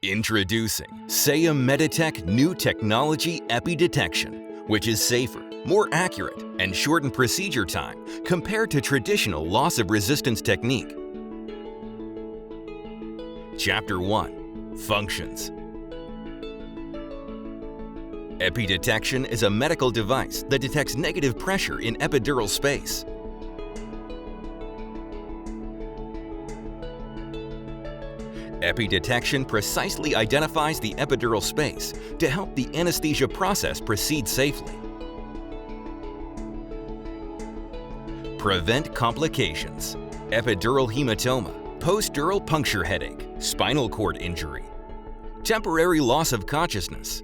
Introducing 새움메디텍 new technology EPI-Detection, which is safer, more accurate, and shortened procedure time compared to traditional loss of resistance technique. Chapter 1. Functions. EPI-Detection is a medical device that detects negative pressure in epidural space. EPI-Detection precisely identifies the epidural space to help the anesthesia process proceed safely. Prevent complications: epidural hematoma, post-dural puncture headache, spinal cord injury, temporary loss of consciousness,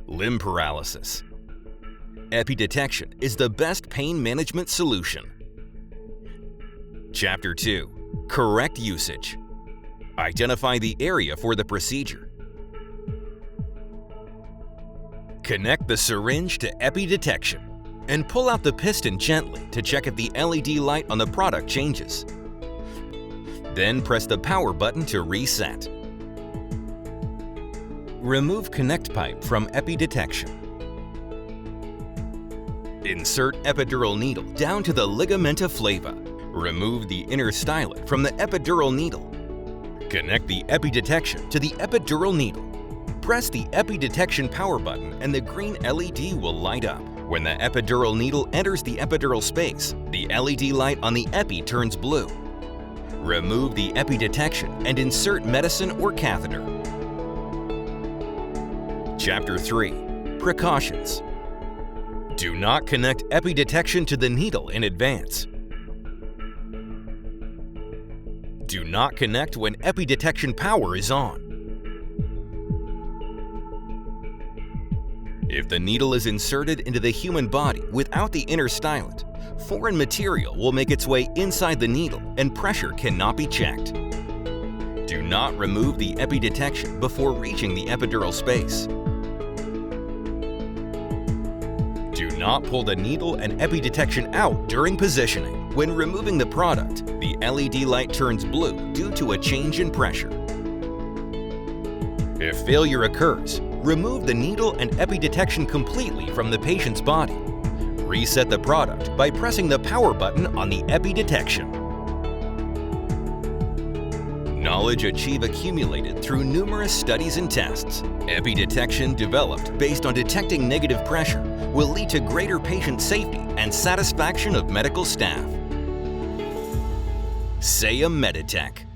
limb paralysis. EPI-Detection is the best pain management solution. Chapter 2. Correct usage. Identify the area for the procedure. Connect the syringe to EPI-Detection and pull out the piston gently to check if the LED light on the product changes. Then press the power button to reset. Remove connect pipe from EPI-Detection. Insert epidural needle down to the ligamenta flava. Remove the inner stylet from the epidural needle. Connect the EPI-Detection to the epidural needle. Press the EPI-Detection power button and the green LED will light up. When the epidural needle enters the epidural space, the LED light on the epi turns blue. Remove the EPI-Detection and insert medicine or catheter. Chapter 3. Precautions. Do not connect EPI-Detection to the needle in advance. Do not connect when EPI-Detection power is on. If the needle is inserted into the human body without the inner stylet, foreign material will make its way inside the needle and pressure cannot be checked. Do not remove the EPI-Detection before reaching the epidural space. Do not pull the needle and EPI-Detection out during positioning. When removing the product, the LED light turns blue due to a change in pressure. If failure occurs, remove the needle and EPI-Detection completely from the patient's body. Reset the product by pressing the power button on the EPI-Detection. Knowledge accumulated through numerous studies and tests. EPI-Detection developed based on detecting negative pressure will lead to greater patient safety and satisfaction of medical staff. 새umme디tekk.